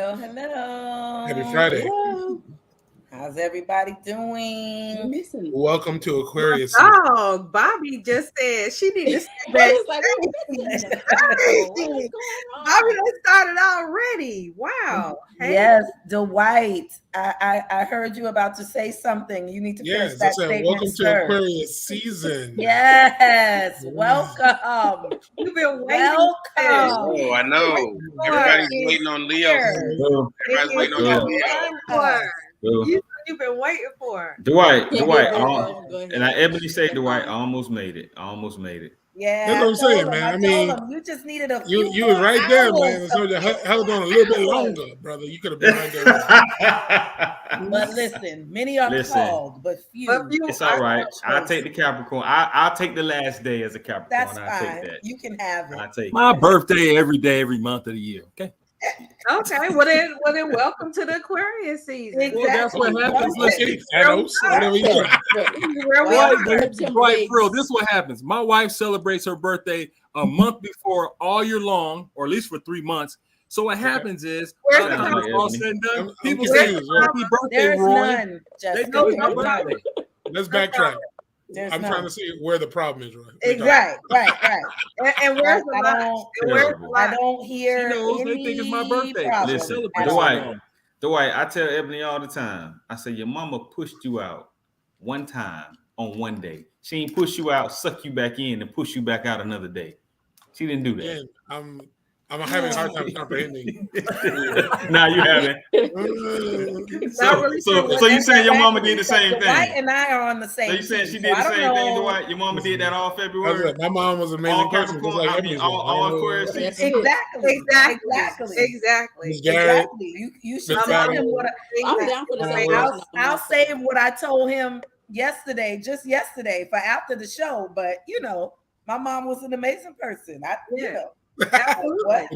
Hello. Happy Friday. Hello. How's everybody doing? Welcome to Aquarius. Oh, Bobby just said she needs to sit back. Bobby done started already. Wow. Hey. Yes, Dwight. I heard you about to say something. You need to finish that statement. Welcome to Aquarius season. Yes, welcome. You've been waiting. Welcome. Oh, I know. Everybody's waiting on Leo. Everybody's waiting on Leo. You've been waiting for Dwight. And Ebony said Dwight almost made it. Yeah, that's what I'm saying, man. I mean, you just needed a few you was right there, man. So you held on a little bit longer, brother. You could have been right there. But listen, many are called, but few. It's all right. I'll take the Capricorn. I'll take the last day as a Capricorn. That's I'll fine. take that. You can have it. I'll take my birthday every day, every month of the year. Okay. Okay, well then welcome to the Aquarius season. Exactly. Well, that's what happens. Listen, right, bro. This is what happens. My wife celebrates her birthday a month before all year long, or at least for 3 months. So what happens is, all said and done, people say happy birthday, Roy. They know it's my birthday. Let's backtrack. Trying to see where the problem is, right? Right. And where's the lie? I don't hear. She knows they think it's my birthday. Listen, Dwight, I tell Ebony all the time. I say your mama pushed you out one time on one day. She ain't push you out, suck you back in, and push you back out another day. She didn't do that. Man, I'm having a hard time comprehending. Now you haven't. So you saying your mama did the same thing? Dwight and I are on the same. So you saying she did the same thing, Dwight? Your mama did that all February? My mom was an amazing person. All Aquarius. Exactly. You should tell him what I'm down for the same. I'll save what I told him just yesterday for after the show. But my mom was an amazing person. Absolutely. What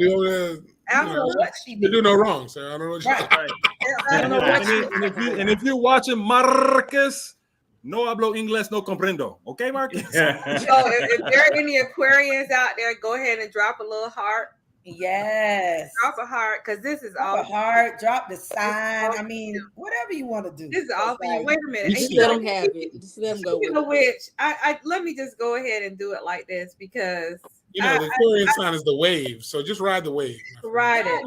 she did. You do no wrong, sir. I don't know what and if you're watching Marcus, no hablo inglés, no comprendo. Okay, Marcus? So if there are any Aquarians out there, go ahead and drop a little heart. Yes. Drop a heart, because this is all. Drop a heart, drop the sign. I mean, whatever you want to do. This is all for you. Wait a minute. Just let them have it. Just let them go with it. Which I let me just go ahead and do it like this, because the Aquarian sign is the wave, so just ride the wave. Ride it.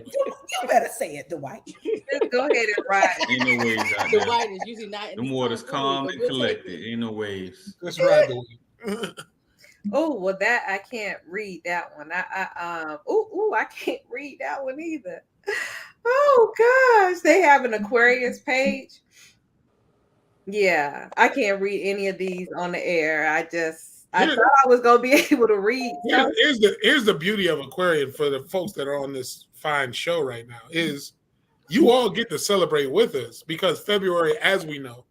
You better say it, Dwight. Just go ahead and ride it. Ain't no waves out there. Dwight is usually not. The water's calm and collected. Ain't no waves. Just ride the wave. Oh, well, that I can't read that one. I can't read that one either. Oh gosh, they have an Aquarius page. Yeah, I can't read any of these on the air. I thought I was gonna be able to read. Here's the beauty of Aquarian for the folks that are on this fine show right now is you all get to celebrate with us, because February, as we know,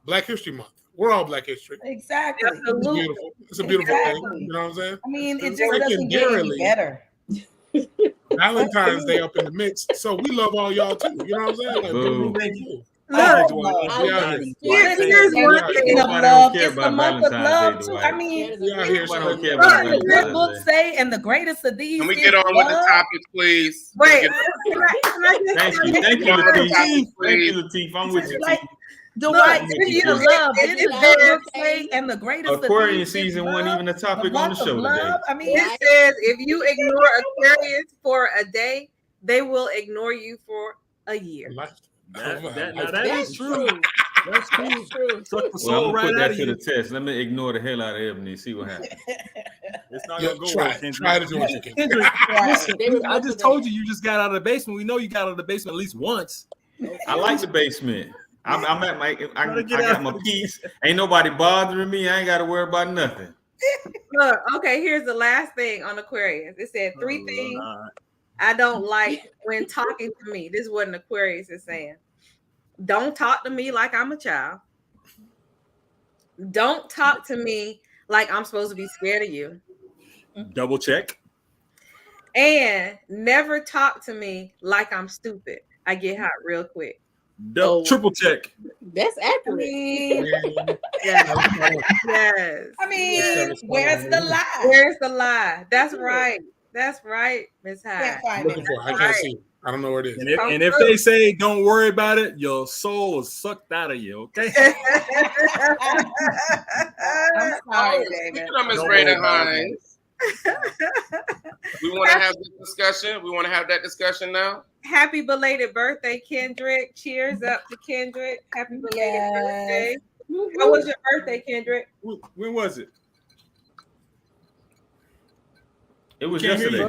Black History Month. We're all Black history. Exactly. It's beautiful. It's a beautiful thing. You know what I'm saying? I mean, it just doesn't get any better. Valentine's Day up in the mix. So we love all y'all too. You know what I'm saying? Like, Here's one thing of love. It's the month of love too. I mean, the book say, and the greatest of these. Can we get on with the topics, please? Wait. Thank you, Latif. I'm with you, Latif. Dwight, you love it, and the greatest Aquarian season wasn't even a topic on the show today. I mean, it says if you ignore Aquarius for a day, they will ignore you for a year. That is true. That's true. Well, I'm gonna put that to the test. Let me ignore the hell out of Ebony and see what happens. It's not gonna go well. Try to do what you can. Listen, I just told you just got out of the basement. We know you got out of the basement at least once. I like the basement. I'm at I got my peace. Ain't nobody bothering me. I ain't got to worry about nothing. Look, okay, here's the last thing on Aquarius. It said 3 things I don't like when talking to me. This is what an Aquarius is saying. Don't talk to me like I'm a child. Don't talk to me like I'm supposed to be scared of you. Double check. And never talk to me like I'm stupid. I get hot real quick. Triple check. That's accurate. Yes. I mean, where's the lie? Where's the lie? That's right. That's right, Miss Hyde. Looking for it. I can't see. I don't know where it is. And if they say don't worry about it, your soul is sucked out of you. Okay. I'm sorry, David. Miss Brandon Hines. We want to have this discussion. We want to have that discussion now. Happy belated birthday, Kendrick. Cheers up to Kendrick. Happy belated birthday. How was your birthday, Kendrick? When was it? It was yesterday.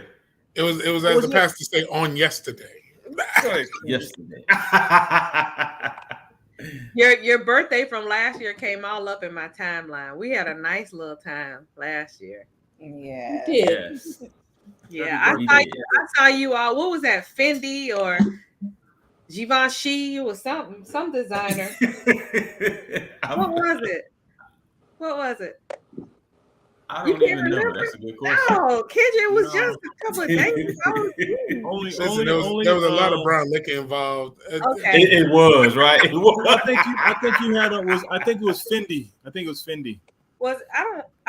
It was as the pastor say on yesterday. Yesterday. Your birthday from last year came all up in my timeline. We had a nice little time last year. Yeah. Yes. Yeah, I saw you all. What was that? Fendi or Givenchy or some designer. What was it? I don't even know. That's a good question. No, Kendrick, it was just a couple of days ago. There was a lot of brown liquor involved. Okay. It was, right? It was. I think you had I think it was Fendi. I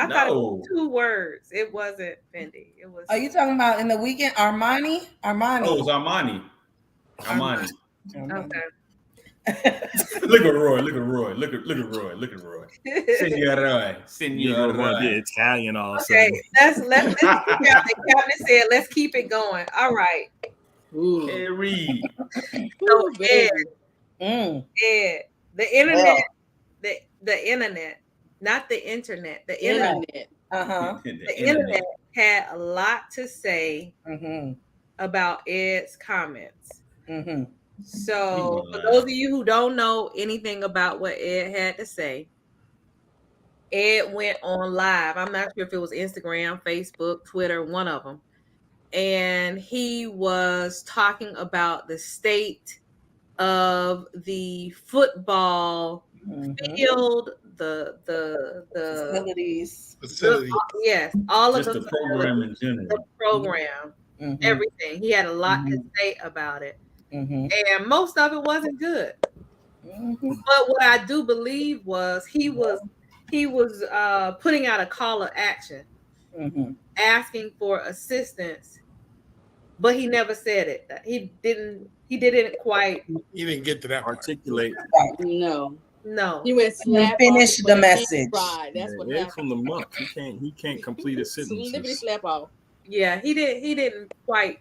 thought it was 2 words. It wasn't Fendi. It was. Are you talking about in the weekend? Armani? Oh, it was Armani. Okay. Look at Roy. Senora. The Italian also. Okay, let's keep it. Captain said, let's keep it going. All right. Hey, Reed. So Ed, the internet, the internet, not the internet, the internet. The internet had a lot to say about Ed's comments. So for those of you who don't know anything about what Ed had to say, Ed went on live. I'm not sure if it was Instagram, Facebook, Twitter, one of them. And he was talking about the state of the football field, the facilities. Yes, all of the program in general. The program, everything. He had a lot to say about it. And most of it wasn't good. But what I do believe was he was putting out a call of action, asking for assistance, but he never said it. He didn't quite. He didn't get to that articulate. No. He went finish the message. That's what happened. From the month. He can't complete a sentence. Slap off. Yeah, he didn't quite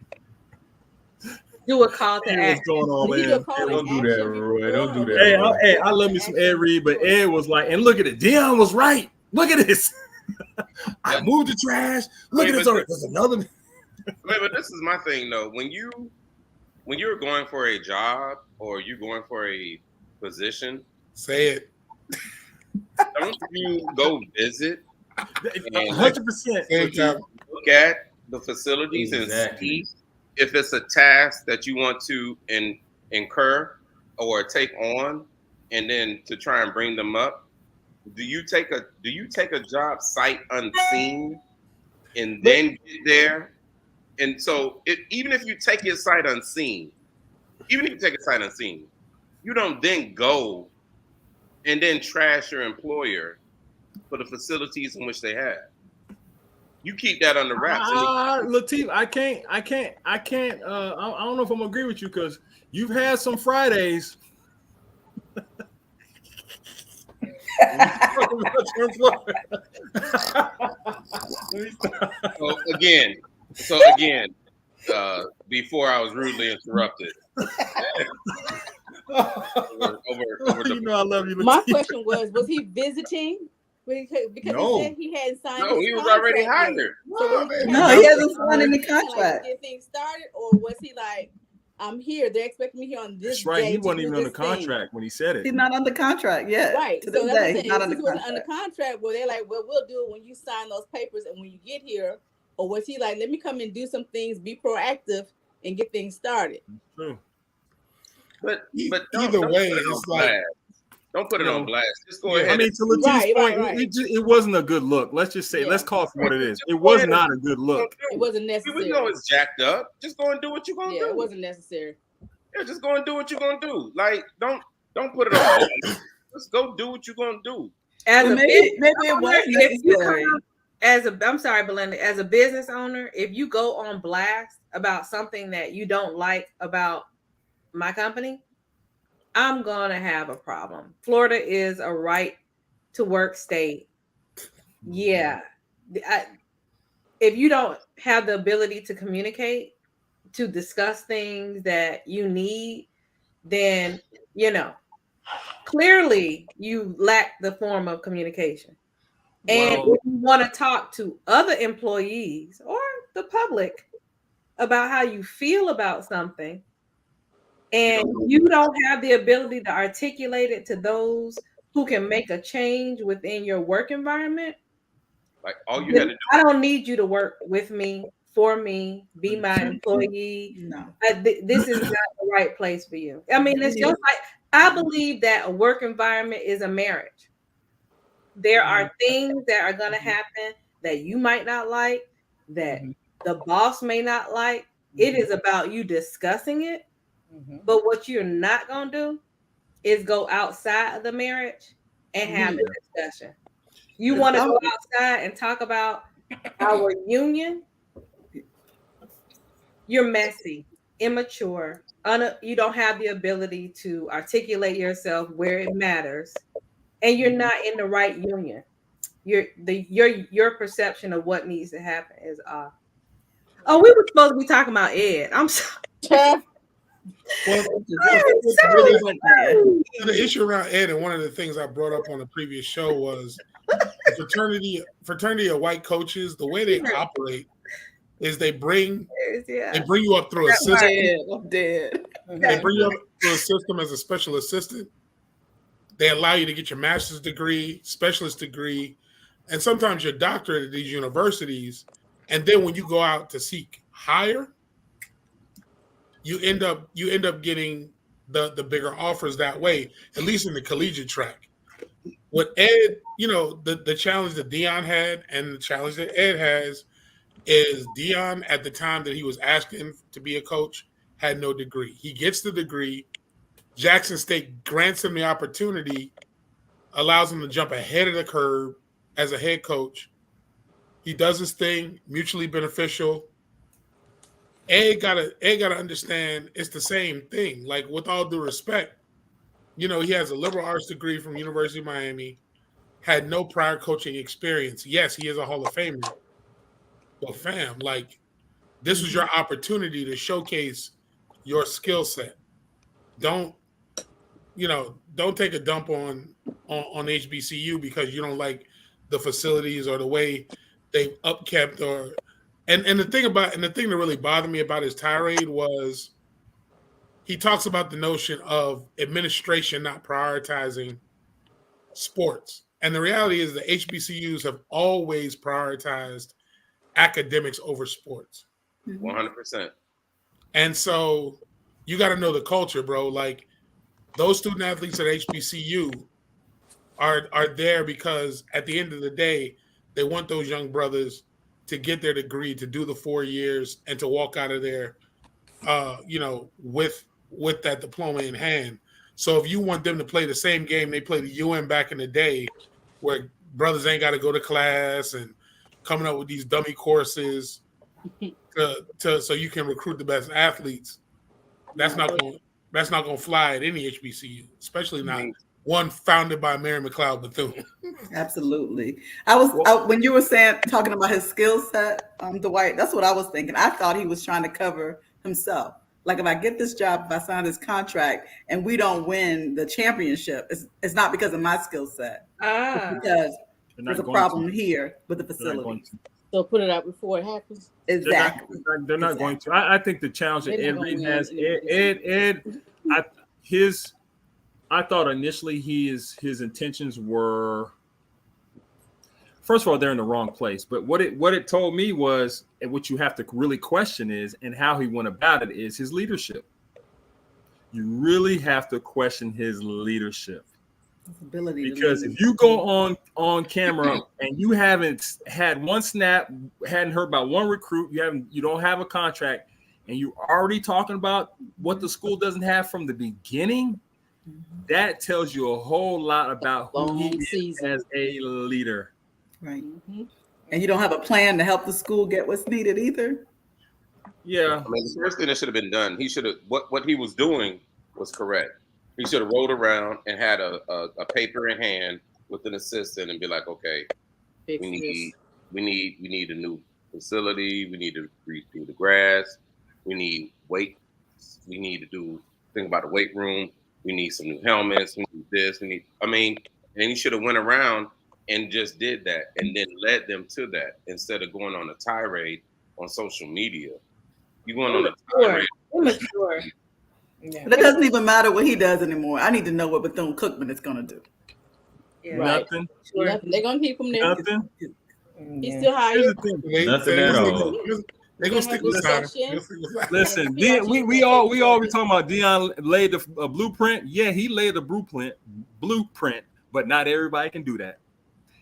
do a call to action. What's going on, man? Don't do that, Roy. Don't do that. Hey, I love me some Ed Reed, but Ed was like, and look at it. Dion was right. Look at this. I moved the trash. Look at this. There's another. Wait, but this is my thing though. When you're going for a job or you're going for a position, say it. Don't you go visit? 100%. Look at the facilities and see if it's a task that you want to incur or take on, and then to try and bring them up. Do you take a job sight unseen and then get there? And so even if you take your sight unseen, you don't then go and then trash your employer for the facilities in which they have. You keep that under wraps. Latif, I can't. I don't know if I'm gonna agree with you because you've had some Fridays. So again, before I was rudely interrupted. You know I love you, Latif. My question was he visiting? Because no. he said he hadn't signed. No, he was already hired. So he hasn't signed any contract. Get things started, or was he like, "I'm here. They're expecting me here on this." That's right. Day he wasn't even on the thing. contract when he said it. He's not under contract yet. Right. To So this that's day, he's not under contract. Under contract. Well, they're like, "Well, we'll do it when you sign those papers and when you get here." Or was he like, "Let me come and do some things, be proactive, and get things started"? True. But either way, it's like. Don't put it on blast. Just go ahead. I mean, to Latif's point, it wasn't a good look. Let's just say, let's call it for what it is. It was not a good look. It wasn't necessary. We know it's jacked up. Just go and do what you're gonna do. Yeah, it wasn't necessary. Yeah, just go and do what you're gonna do. Like, don't put it on. Just go do what you're gonna do. Maybe it was necessary. I'm sorry, Belinda, as a business owner, if you go on blast about something that you don't like about my company, I'm gonna have a problem. Florida is a right to work state. Yeah. If you don't have the ability to communicate, to discuss things that you need, then, clearly you lack the form of communication. And if you want to talk to other employees or the public about how you feel about something, and you don't have the ability to articulate it to those who can make a change within your work environment, like all you had to do. I don't need you to work with me, for me, be my employee. No. This is not the right place for you. I mean, it's just like, I believe that a work environment is a marriage. There are things that are going to happen that you might not like, that the boss may not like. It is about you discussing it. But what you're not going to do is go outside of the marriage and have a discussion. You want to go outside and talk about our union? You're messy, immature, you don't have the ability to articulate yourself where it matters, and you're not in the right union. Your perception of what needs to happen is off. Oh, we were supposed to be talking about Ed. I'm sorry. Well, the issue around Ed, and one of the things I brought up on the previous show was fraternity of white coaches. The way they operate is they bring you up through a system. I'm dead. They bring you up through a system as a special assistant. They allow you to get your master's degree, specialist degree, and sometimes your doctorate at these universities. And then when you go out to seek higher, you end up getting the bigger offers that way, at least in the collegiate track. What Ed, the challenge that Dion had and the challenge that Ed has is Dion, at the time that he was asking to be a coach, had no degree. He gets the degree. Jackson State grants him the opportunity, allows him to jump ahead of the curve as a head coach. He does his thing, mutually beneficial. Ed gotta understand it's the same thing. Like, with all due respect, he has a liberal arts degree from University of Miami, had no prior coaching experience. Yes, he is a Hall of Famer. But fam, like, this was your opportunity to showcase your skill set. Don't take a dump on HBCU because you don't like the facilities or the way they've upkept and the thing that really bothered me about his tirade was he talks about the notion of administration not prioritizing sports. And the reality is the HBCUs have always prioritized academics over sports. 100%. And so you got to know the culture, bro. Like, those student athletes at HBCU are there because at the end of the day, they want those young brothers to get their degree, to do the 4 years, and to walk out of there, with that diploma in hand. So if you want them to play the same game they played at UM back in the day, where brothers ain't got to go to class and coming up with these dummy courses so you can recruit the best athletes, that's not going to fly at any HBCU, especially not one founded by Mary McLeod Bethune. Absolutely. When you were talking about his skill set, Dwight, that's what I was thinking. I thought he was trying to cover himself. Like, if I get this job, if I sign this contract and we don't win the championship, it's not because of my skill set. It's because there's a problem here with the facility. So put it out before it happens. Exactly. They're not going to. I think the challenge that Ed Reed has, I thought initially his intentions were, first of all, they're in the wrong place. But what it told me was, and what you have to really question is, and how he went about it, is his leadership. You really have to question his leadership. Because if you go on camera and you haven't had one snap, hadn't heard about one recruit, you don't have a contract, and you're already talking about what the school doesn't have from the beginning, that tells you a whole lot about who he is as a leader. Right. And you don't have a plan to help the school get what's needed either? Yeah. I mean, the first thing that should have been done, he should have, what he was doing was correct. He should have rolled around and had a paper in hand with an assistant and be like, okay, we need a new facility. We need to redo the grass. We need weights. We need to think about the weight room. We need some new helmets. We need this. And he should have went around and just did that and then led them to that instead of going on a tirade on social media. You going on a tirade. Immature. Yeah. But it doesn't even matter what he does anymore. I need to know what Bethune-Cookman is going to do. Yeah. Right. Nothing. Sure. They're going to keep him there. Nothing. He's still hired. Nothing at all. They're gonna stick with Snyder. Listen, we all be talking about Deion laid the blueprint. Yeah, he laid the blueprint, but not everybody can do that.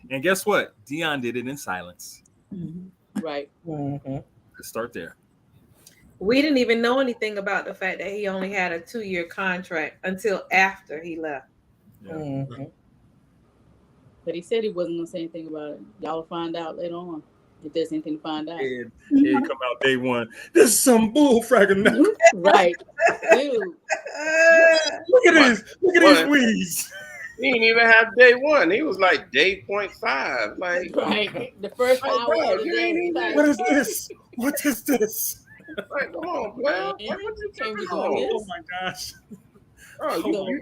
And guess what? Deion did it in silence. Mm-hmm. Right. Mm-hmm. Let's start there. We didn't even know anything about the fact that he only had a 2-year contract until after he left. Yeah. Mm-hmm. But he said he wasn't going to say anything about it. Y'all will find out later on if there's anything to find out. And come out day one. This is some bull fracking. Right. Dude. Look at this. Look at these weeds. He didn't even have day one. He was like day 0.5. Like, right. The first hour of the day. Like, what is this? What is this? Like, come on, man. Oh my gosh. Oh, you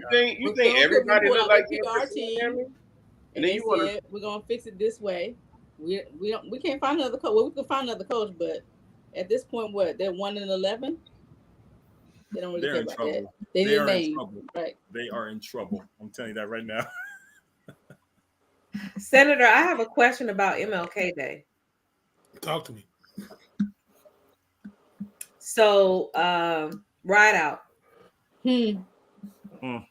think everybody look like our team? And they said we're gonna fix it this way. We can't find another coach. Well, we can find another coach, but at this point, they're 1-11. They don't really care about that. They need a name, right? They are in trouble. I'm telling you that right now. Senator, I have a question about MLK Day. Talk to me. So, ride out. Here in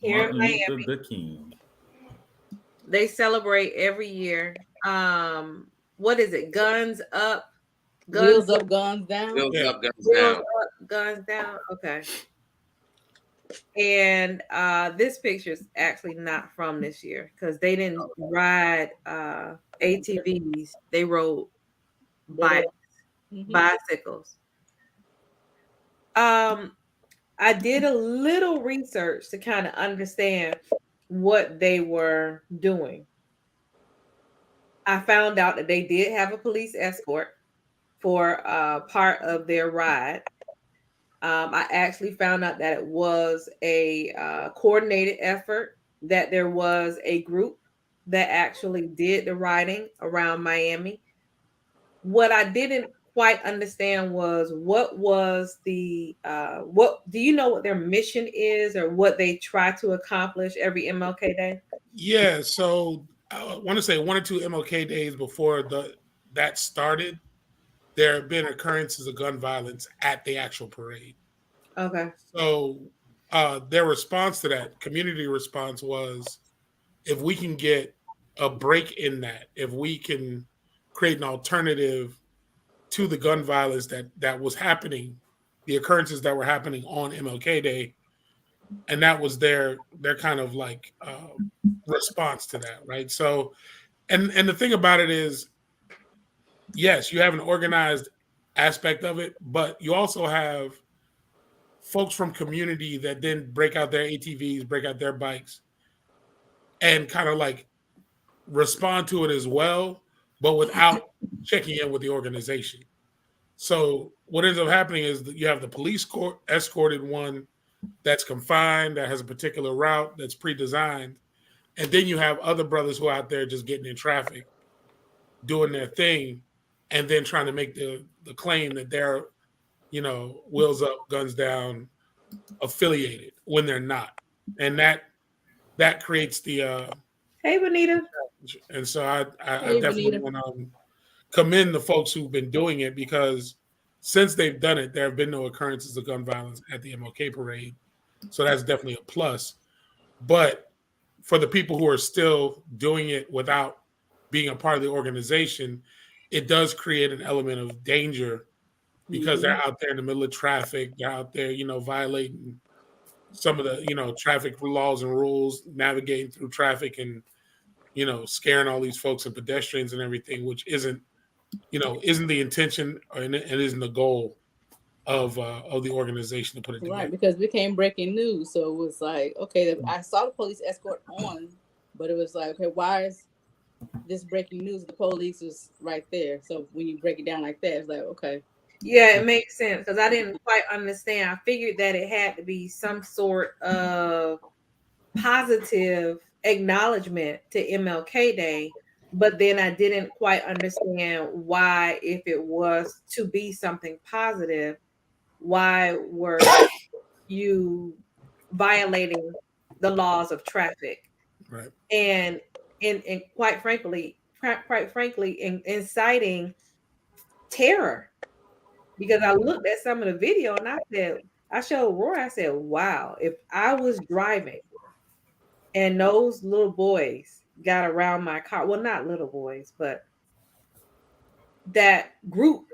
Miami, the king. They celebrate every year. What is it? Guns up, wheels up, guns down. Wheels up, guns wheels down. Up, guns down. Okay. And this picture is actually not from this year because they didn't ride ATVs. They rode bicycles. I did a little research to kind of understand what they were doing. I found out that they did have a police escort for part of their ride. I actually found out that it was a coordinated effort, that there was a group that actually did the riding around Miami. What I didn't quite understand was what do you know what their mission is or what they try to accomplish every MLK Day? Yeah, so I want to say 1 or 2 MLK days before that started, there have been occurrences of gun violence at the actual parade. Okay. So their response to that, community response, was if we can get a break in that, if we can create an alternative to the gun violence that was happening, the occurrences that were happening on MLK Day, and that was their kind of like response to that, right? So, and the thing about it is, yes, you have an organized aspect of it, but you also have folks from community that then break out their ATVs, break out their bikes, and kind of like respond to it as well, but without checking in with the organization. So what ends up happening is that you have the police escorted one that's confined, that has a particular route that's pre-designed, and then you have other brothers who are out there just getting in traffic, doing their thing, and then trying to make the claim that they're, wheels up, guns down, affiliated when they're not, and that creates the. Hey, Bonita. And so I definitely want to commend the folks who've been doing it, because since they've done it, there have been no occurrences of gun violence at the MLK parade. So that's definitely a plus. But for the people who are still doing it without being a part of the organization, it does create an element of danger, because they're out there in the middle of traffic. They're out there, violating some of the, traffic laws and rules, navigating through traffic. And scaring all these folks and pedestrians and everything, which isn't the intention and it isn't the goal of the organization to put it together. Right, because it became breaking news. So it was like, okay, I saw the police escort on, but it was like, okay, why is this breaking news? The police was right there. So when you break it down like that, it's like, okay. Yeah, it makes sense because I didn't quite understand. I figured that it had to be some sort of positive acknowledgement to MLK Day, but then I didn't quite understand why, if it was to be something positive, why were you violating the laws of traffic? Right. And quite frankly, inciting terror. Because I looked at some of the video and I showed Roy, I said, wow, if I was driving and those little boys got around my car, well, not little boys, but that group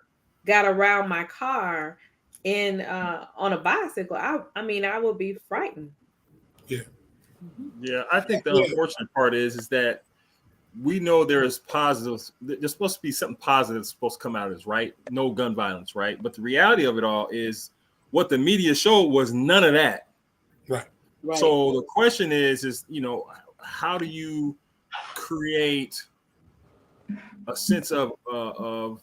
got around my car on a bicycle, I would be frightened. Yeah, I think the unfortunate part is that we know there is positives. There's supposed to be something positive supposed to come out of this, right? No gun violence, right? But the reality of it all is what the media showed was none of that. Right. So the question is, how do you create a sense of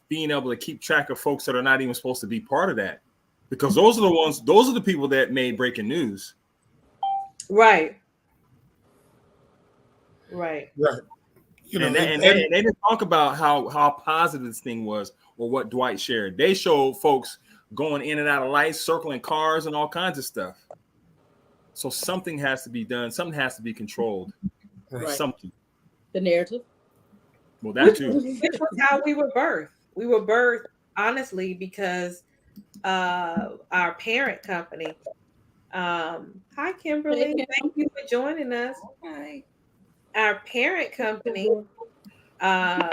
being able to keep track of folks that are not even supposed to be part of that? Because those are the people that made breaking news. Right. And they didn't talk about how positive this thing was or what Dwight shared. They showed folks going in and out of lights, circling cars, and all kinds of stuff. So something has to be done. Something has to be controlled. Right. Something. The narrative. Well, that too. Which was how we were birthed. We were birthed, honestly, because our parent company. Hi, Kimberly. Hey, Thank you for joining us. Hi. Our parent company, the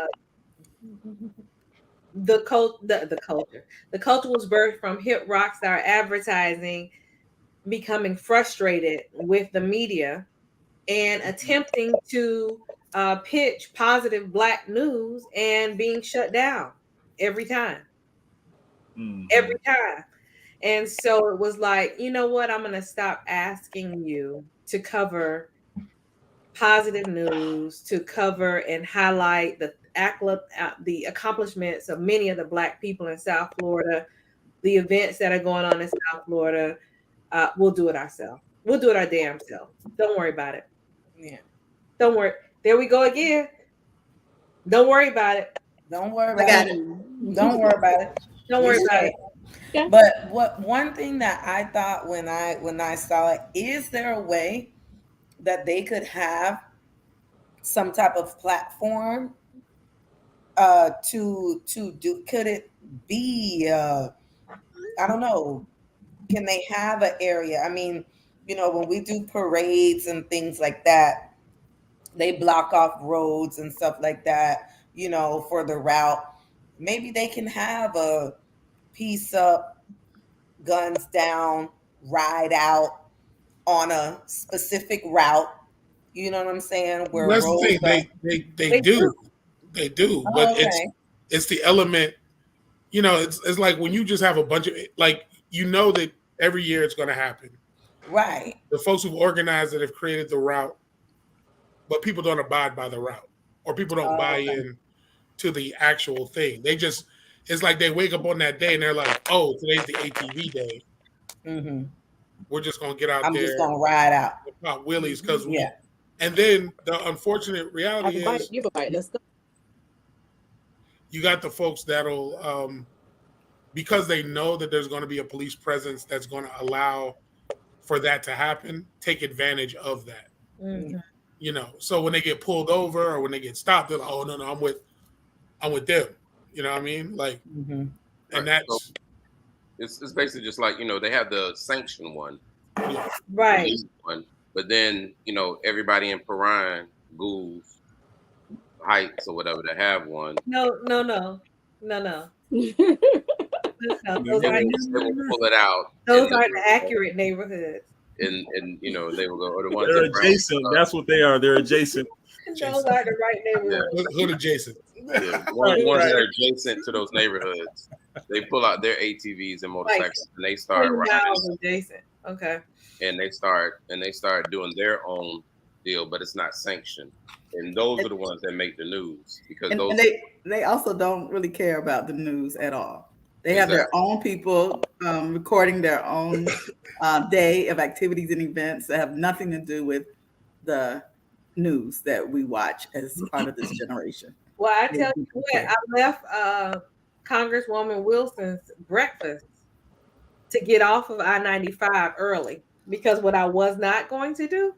culture was birthed from Hip Rockstar Advertising becoming frustrated with the media and attempting to pitch positive Black news and being shut down every time. Every time. And so it was like, you know what? I'm going to stop asking you to cover positive news, to cover and highlight the accomplishments of many of the Black people in South Florida, the events that are going on in South Florida. We'll do it ourselves. We'll do it our damn self. Don't worry about it. Yeah. Don't worry. There we go again. Don't worry about it. Don't worry about it. Don't worry about it. Don't worry about it. Yeah. But one thing that I thought when I saw it, is there a way that they could have some type of platform to do? Could it be I don't know, can they have an area? I mean, when we do parades and things like that, they block off roads and stuff like that, for the route. Maybe they can have a piece up, guns down, ride out on a specific route. You know what I'm saying? Where that's the thing. They do, but it's the element. It's like when you just have a bunch of that every year it's going to happen. Right. The folks who've organized it have created the route, but people don't abide by the route, or people don't buy in to the actual thing. It's like they wake up on that day and they're like, oh, today's the ATV day. Mm-hmm. We're just going to get out there. I'm just going to ride out. Pop wheelies because and then the unfortunate reality is let's go. You got the folks that'll, because they know that there's going to be a police presence that's going to allow for that to happen, take advantage of that. Mm-hmm. So when they get pulled over or when they get stopped, they're like, oh, no, I'm with them. You know what I mean? Like, and that's... It's basically just like, they have the sanction one. Right. One, but then, everybody in Perrine, Ghouls, Heights or whatever, to have one. No. Those aren't pull it out. Those are the accurate neighborhoods. And they will go, or the ones they're adjacent. That's what they are. They're adjacent. Those are the right neighborhoods. Hood adjacent. Yeah, ones that are adjacent to those neighborhoods, they pull out their ATVs and motorcycles, and they start riding. Adjacent. Okay. And they start doing their own deal, but it's not sanctioned. And those are the ones that make the news because and they also don't really care about the news at all. They have their own people recording their own day of activities and events that have nothing to do with the news that we watch as part of this generation. Well, I tell you what, I left Congresswoman Wilson's breakfast to get off of I-95 early because what I was not going to do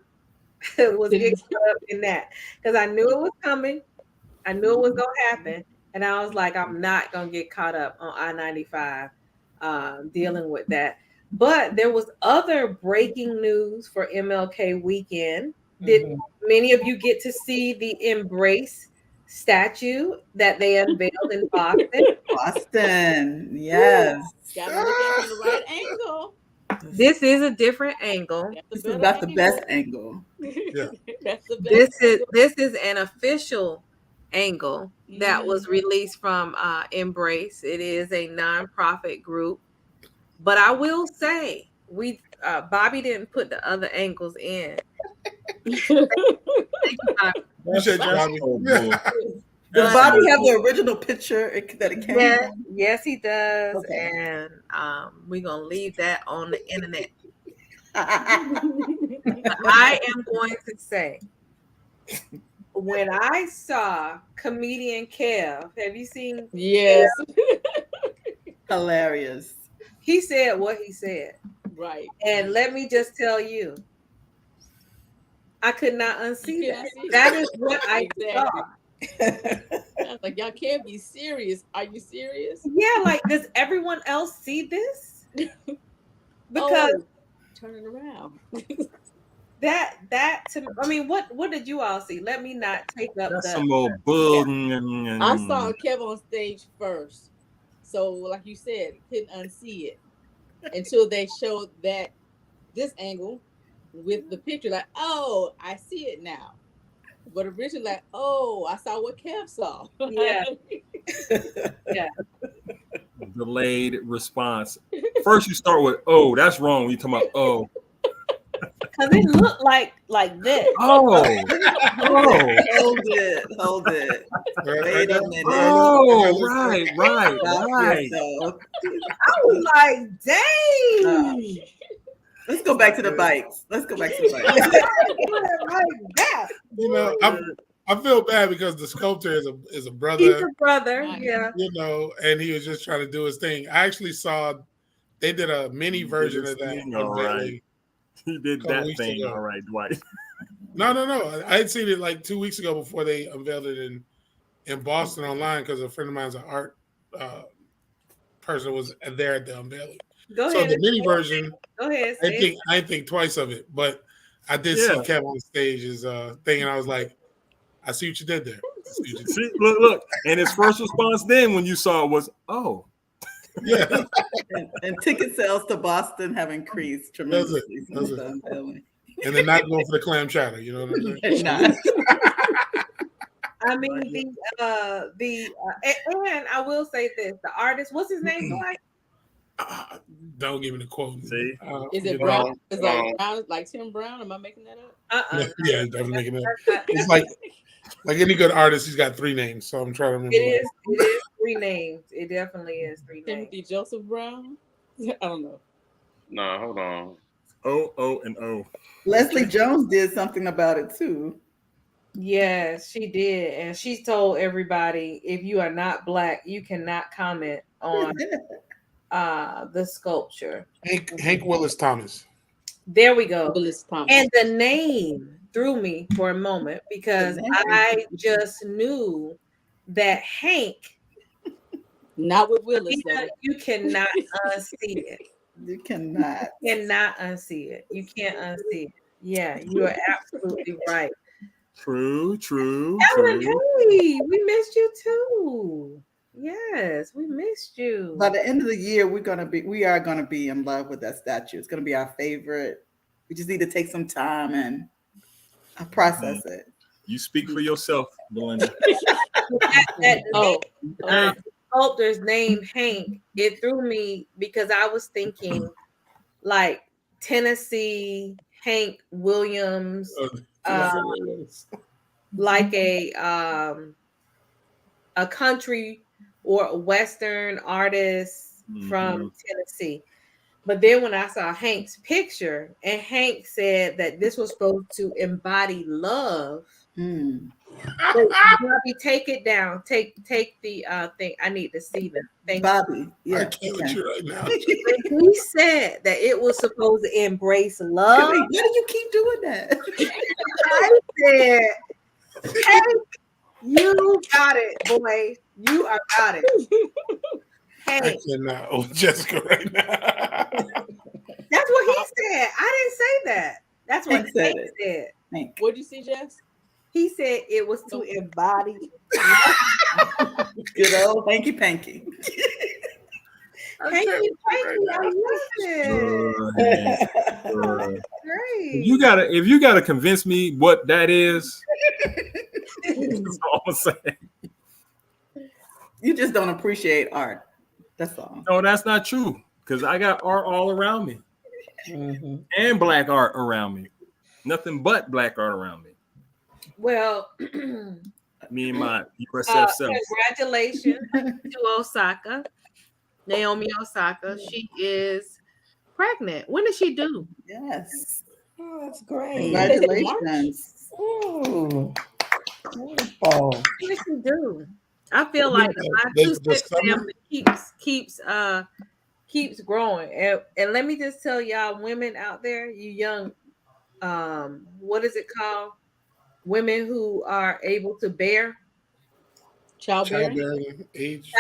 was get caught up in that because I knew it was coming. I knew it was going to happen. And I was like, I'm not going to get caught up on I-95 dealing with that. But there was other breaking news for MLK weekend. Did many of you get to see the Embrace statue that they unveiled in Boston? Boston, yes. Got to look at it from the right angle. This is a different angle. This is about the best angle. Yeah. That's the best. This is an official angle that was released from Embrace. It is a nonprofit group, but I will say Bobby didn't put the other angles in. Does Bobby have the original picture that it came from? Yes, he does. Okay. And we're going to leave that on the internet. I am going to say, when I saw comedian Kev, have you seen? Yes. Hilarious. He said what he said. Right. And let me just tell you, I could not unsee that. See that is what I saw. I was like, y'all can't be serious. Are you serious? Yeah, like, does everyone else see this? Because turn it around. that to me, I mean, what did you all see? Let me not take up some old bull. I saw Kev on stage first. So, like you said, couldn't unsee it until they showed that this angle with the picture, like, oh, I see it now. But originally, like, oh, I saw what Kev saw. Yeah. Yeah. Delayed response. First, you start with, oh, that's wrong. When you talking about, oh. Because it looked like this. Oh. Hold it. Wait a minute. Oh, right. I was like, dang. Let's go back to the bikes. Like that. You know, I feel bad because the sculptor is a brother. He's a brother, yeah. You know, and he was just trying to do his thing. I actually saw they did a mini version of that. All right. He did that thing. All right, Dwight. No. I had seen it like 2 weeks ago before they unveiled it in Boston online because a friend of mine's an art person was there at the unveiling. Go so ahead. The mini version. Go ahead. I didn't think twice of it, but I did see Kev on stage is thing, and I was like, I see what you did there. See, look, and his first response then when you saw it was, oh. Yeah. and ticket sales to Boston have increased tremendously. And they're not going for the clam chowder, you know what I'm saying? I mean, and I will say this: the artist, what's his name? Like, don't give me the quote. See, is it Brown? Is Brown like Tim Brown? Am I making that up? Yeah, definitely making that up. It's like any good artist, he's got three names. So I'm trying to remember. It is three names. It definitely is three names. Timothy Joseph Brown. I don't know. No, hold on. O. Leslie Jones did something about it too. Yes, she did, and she told everybody, if you are not Black, you cannot comment on the sculpture. Hank Willis Thomas. There we go. Willis Thomas. And the name threw me for a moment because I just knew that Hank. Not with Willis. You cannot unsee it. You cannot unsee it. You can't unsee it. Yeah, you are absolutely right. True. Ellen, hey, we missed you too. Yes, we missed you. By the end of the year, we are gonna be in love with that statue. It's gonna be our favorite. We just need to take some time and process it. You speak for yourself, Belinda. Sculptor's name Hank. It threw me because I was thinking like Tennessee Hank Williams, like a country or a Western artist from Tennessee. But then when I saw Hank's picture, and Hank said that this was supposed to embody love. Bobby, take it down. Take the thing. I need to see them. Thank Bobby. Yeah, I can't with you right now. He said that it was supposed to embrace love. Why do you keep doing that? I said, hey, you got it, boy. You are got it. Hey. I cannot with Jessica right now. That's what he said. I didn't say that. That's what Hank said. What'd you see, Jess? He said it was to embody. Good old hanky panky. Hanky panky, I love it. Great. If you gotta convince me what that is, that's all I'm saying. You just don't appreciate art. That's all. No, that's not true. Because I got art all around me. And black art around me. Nothing but black art around me. Well, me and my USF self. Congratulations to Osaka, Naomi Osaka. She is pregnant. When is she due? Yes. Oh, that's great. Congratulations. Ooh. Wonderful. When did she do? I feel like my 2-6 family keeps growing. And let me just tell y'all, women out there, you young, what is it called? Women who are able to bear childbearing age.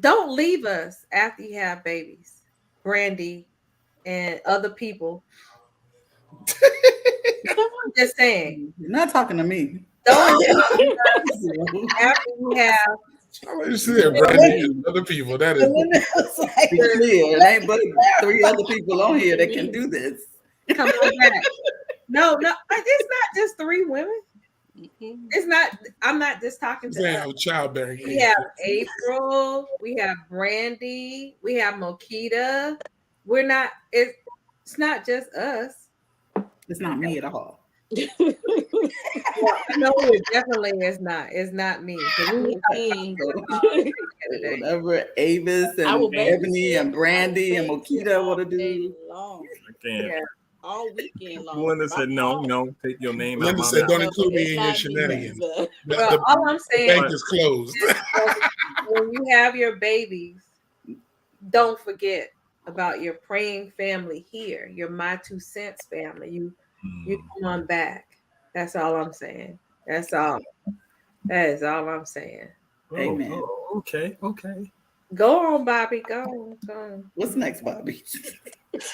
Don't leave us after you have babies, Brandy and other people. I'm just saying. You're not talking to me. Don't after you have. I want to see that Brandy and other people. That is clear. It ain't but 3 other people on here that can do this. Come on back. No, it's not just 3 women. It's not. I'm not just talking to childbearing. We have April. We have Brandy. We have Mokita. We're not. It's not just us. It's not me at all. No, it definitely is not. It's not me. Whatever Avis and Ebony and Brandy and Mokita want to do. I can't. Yeah. All weekend long. Belinda said no, take your name out. Belinda said don't include me in your shenanigans. Well, all I'm saying the bank is closed. When you have your babies, don't forget about your praying family here, your My 2 Cents family. You come on back. That's all I'm saying. That's all. That is all I'm saying. Amen. Oh, okay. Go on, Bobby. Go on. What's next, Bobby?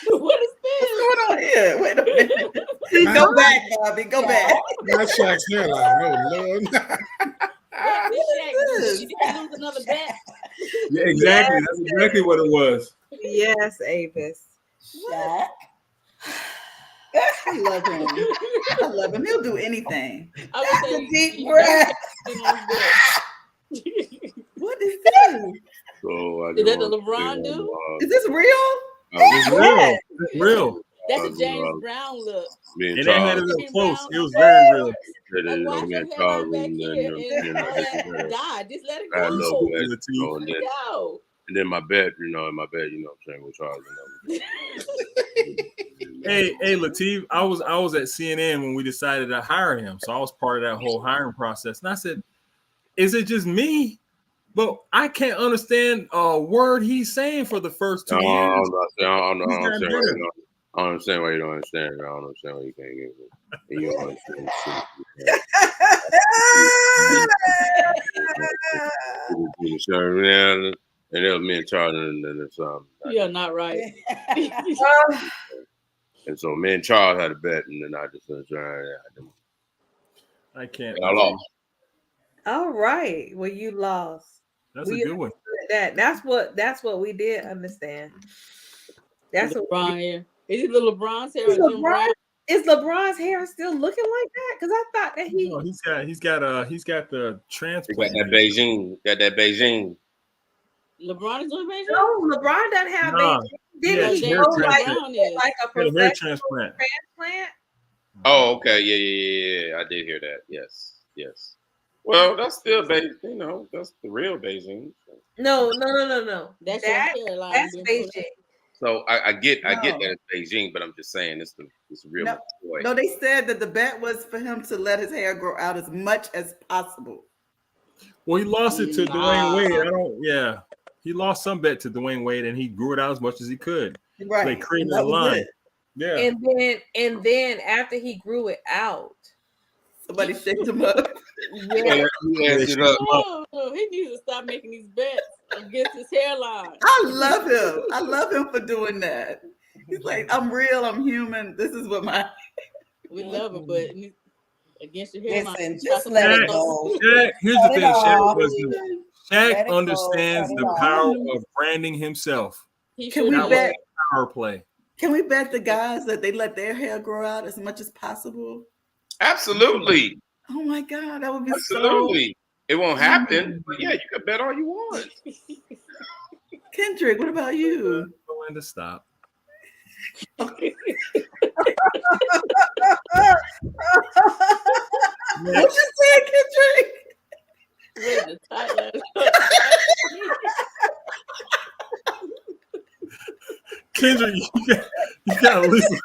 What is this? What's going on here? Wait a minute. Go back, Bobby. Go back. Not Shaq's hairline. No, Lord. Did you lose another bet? Yeah, exactly. That's exactly what it was. Yes, Avis. Shaq. I love him. I love him. He'll do anything. That's a deep breath. What is this? Is that the LeBron dude? Is this real? It's real. It's real. That's a James Brown look. And they had it up close. It was very real. Watch your hairline back here and die. Just let it go. And then my bet, what I'm saying, with Charles. Hey, Latif, I was at CNN when we decided to hire him. So I was part of that whole hiring process. And I said, is it just me? But I can't understand a word he's saying for the first 2 years. I don't understand why you don't understand. I don't understand why you can't get it. You don't understand shit. And it was me and Charles and then You're not right. And so me and Charles had a bet, and then I just I can't. I lost. All right. Well, you lost. That's a good one. That's what we did understand. That's LeBron here. Is it the LeBron's hair or Jim Brown? Is LeBron's hair still looking like that? Because I thought that he. No, he's got the transplant. Got that Beijing. LeBron is doing Beijing? No, LeBron doesn't have Nah, Beijing. Didn't he hair go like transplant. a Hair professional transplant. transplant? Oh, okay. Yeah. I did hear that. Yes. Well, that's still Beijing. You know, that's the real Beijing. No. That's Beijing. So I get that it's Beijing, but I'm just saying it's real. No, they said that the bet was for him to let his hair grow out as much as possible. Well, he lost it to Dwayne Wade. He lost some bet to Dwayne Wade, and he grew it out as much as he could. Right. So they created a line. Yeah. And then after he grew it out, somebody shaped him up. Yeah. He needs to stop making these bets against his hairline. I love him. I love him for doing that. He's like, I'm real, I'm human. This is what my we love it, but against your hairline. Listen, just let it go. Here's the thing, Shaq understands the power of branding himself. Can we bet power play? Can we bet the guys that they let their hair grow out as much as possible? Absolutely. Oh my God, that would be absolutely. It won't happen, but yeah, you can bet all you want. Kendrick, what about you? Belinda, stop. Okay. What you said, Kendrick? Wait, the tight Kendrick, you gotta listen.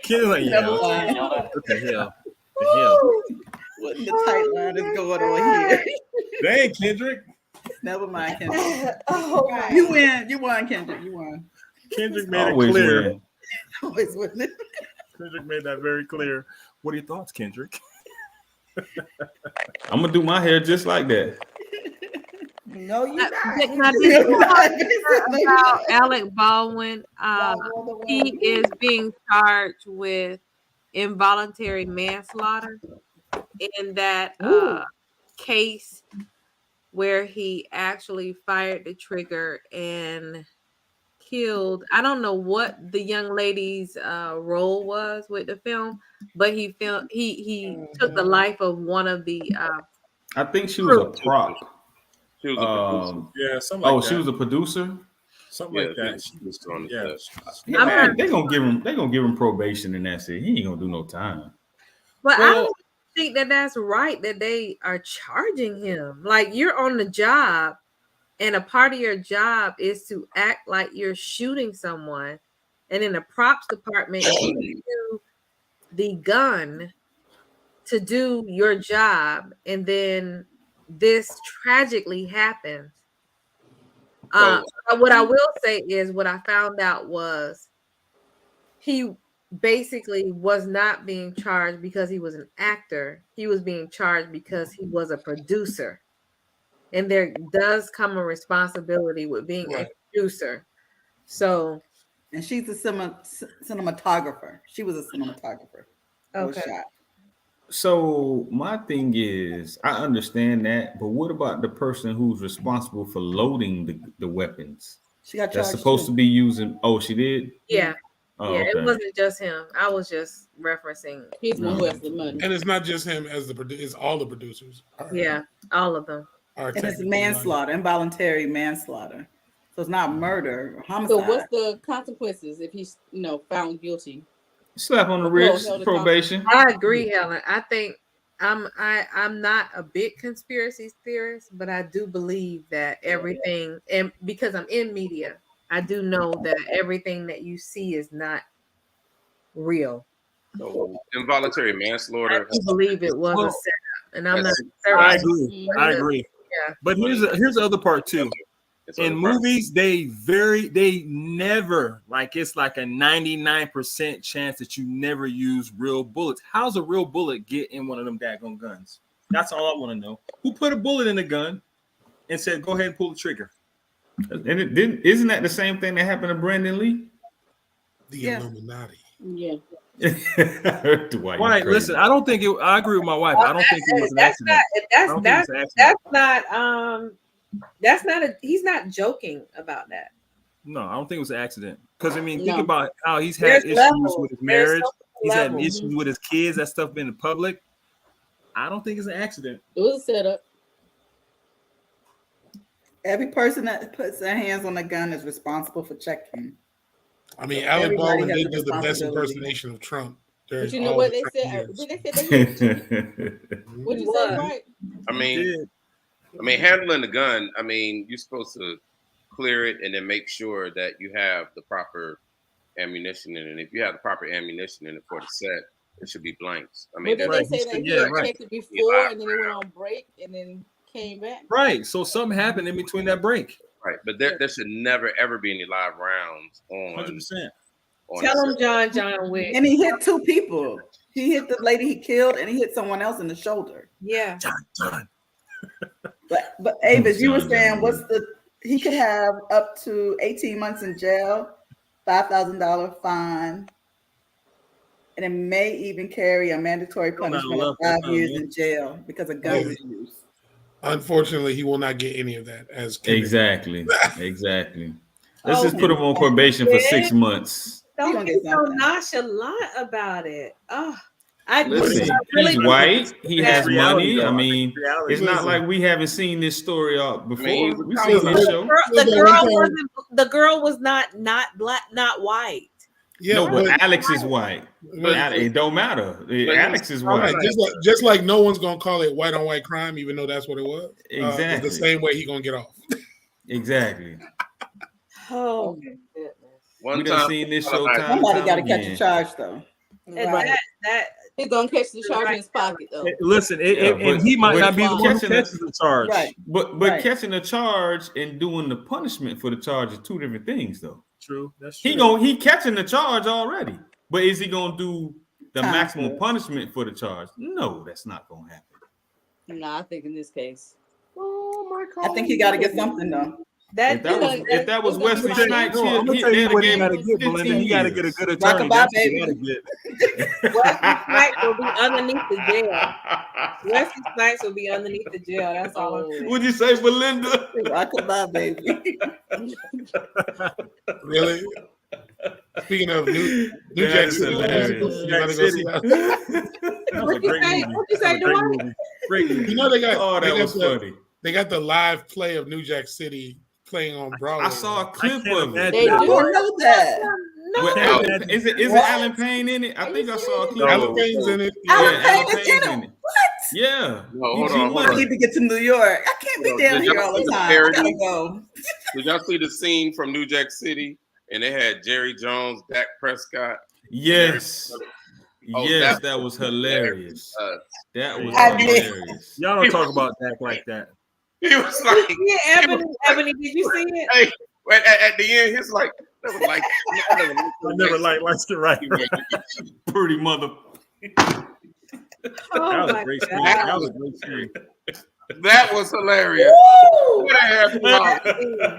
Kendrick's like, yeah. What the hell? What in the tight line is going on here? Dang, Kendrick. Never mind, Kendrick. You win. You won, Kendrick. You won. Kendrick made it clear. Always winning. Kendrick made that very clear. What are your thoughts, Kendrick? I'm gonna do my hair just like that. No, you're not. About Alec Baldwin, he is being charged with involuntary manslaughter in that case where he actually fired the trigger and killed. I don't know what the young lady's role was with the film, but he took the life of one of the. I think she was a prop. She was a producer. Yeah, something like that. She was a producer. Something like that. She was on they're gonna give him probation and that's it. He ain't gonna do no time. But I don't think that that's right that they are charging him. Like, you're on the job, and a part of your job is to act like you're shooting someone, and in the props department, you use the gun to do your job, and then this tragically happens. What I will say is what I found out was he basically was not being charged because he was an actor. He was being charged because he was a producer. And there does come a responsibility with being a producer. So, and she's a cinematographer. She was a cinematographer. Okay. So my thing is, I understand that, but what about the person who's responsible for loading the weapons? She got charged. That's supposed to be using. Oh, she did. Yeah. Oh, yeah, okay. It wasn't just him. I was just referencing. He's the one who has the money. And it's not just him as the producer; it's all the producers. Yeah, all of them. And it's manslaughter, involuntary manslaughter. So it's not murder or homicide. So what's the consequences if he's found guilty? Slap on the wrist, probation. I agree, Helen. I think I'm not a big conspiracy theorist, but I do believe that everything, and because I'm in media, I do know that everything that you see is not real. So involuntary manslaughter. I believe it was a setup, and I'm not. I agree. Yeah, but here's the other part too. In movies, they never, like, it's like a 99% chance that you never use real bullets. How's a real bullet get in one of them daggone guns? That's all I want to know. Who put a bullet in the gun and said, "Go ahead and pull the trigger"? And isn't that the same thing that happened to Brandon Lee? The Illuminati. Yeah. Dwight, listen, I don't think it. I agree with my wife. I don't think it was an accident. That's not he's not joking about that. No, I don't think it was an accident. Because I mean, think about how he's had issues with his marriage. He's had issues with his kids. That stuff been in public. I don't think it's an accident. It was a setup. Every person that puts their hands on a gun is responsible for checking. I mean, Alec Baldwin did do the best responsibility. impersonation of Trump. But you know what they said? What you say, right? I mean, handling the gun. I mean, you're supposed to clear it and then make sure that you have the proper ammunition in it. And if you have the proper ammunition in it for the set, it should be blanks. I mean, but did they say that he checked it before and then it went on break and then came back? Right. So something happened in between that break. Right, but there should never ever be any live rounds on. 100%. Tell him John Wick. And he hit 2 people. He hit the lady he killed, and he hit someone else in the shoulder. Yeah. John. But Avis, you were saying he could have up to 18 months in jail, $5,000 fine, and it may even carry a mandatory punishment of 5 years in jail because of gun misuse. Unfortunately, he will not get any of that. Exactly. Let's just put him on probation for 6 months. Don't be so nonchalant about it. Oh, Listen, he's white. He has money. I mean, it's not like we haven't seen this story out before. We've seen this show. The girl was not black, not white. Yeah, no, but Alex is white. It don't matter. Alex is white. Just like no one's gonna call it white on white crime, even though that's what it was. Exactly. The same way he gonna get off. Exactly. Oh, we done seen this show time. Somebody got to catch a charge, though. Right. That he's gonna catch the charge in his pocket, though. Listen, and he might not be the one who catches the charge. Right. But catching a charge and doing the punishment for the charge are 2 different things, though. True. That's true. He catching the charge already, but is he gonna do the maximum punishment for the charge? No, that's not gonna happen. No, I think in this case. Oh my God! I think he got to get something though. If that was Wesley Snipes, I'm gonna tell you what he got to get, Belinda. He got to get a good attorney. Rock-a-bye, baby. Wesley Snipes will be underneath the jail. Wesley Snipes will be underneath the jail. That's all. What'd you say, Belinda? Rock-a-bye, baby. Really? Speaking of New Jack City, you gotta go see that. What you say, Dwight? Great movie. You know they got. Oh, that was funny. They got the live play of New Jack City playing on Broadway. I saw a clip of it. They do. I don't know that. No. Is it Alan Payne in it? I think I saw a clip. Alan Payne's in it. Alan Payne's in it. What? Yeah. No, hold on. I need to get to New York. I can't be down here all the time. I gotta go. Did y'all see the scene from New Jack City? And they had Jerry Jones, Dak Prescott. Yes. Oh, yes, that was hilarious. That was hilarious. Y'all don't talk about Dak like that. He was like, Yeah, Ebony, did you see it? Hey, at the end, he's like, I never liked Lester Right. Pretty mother. Oh That was a great scene. That was a great scene. That was hilarious.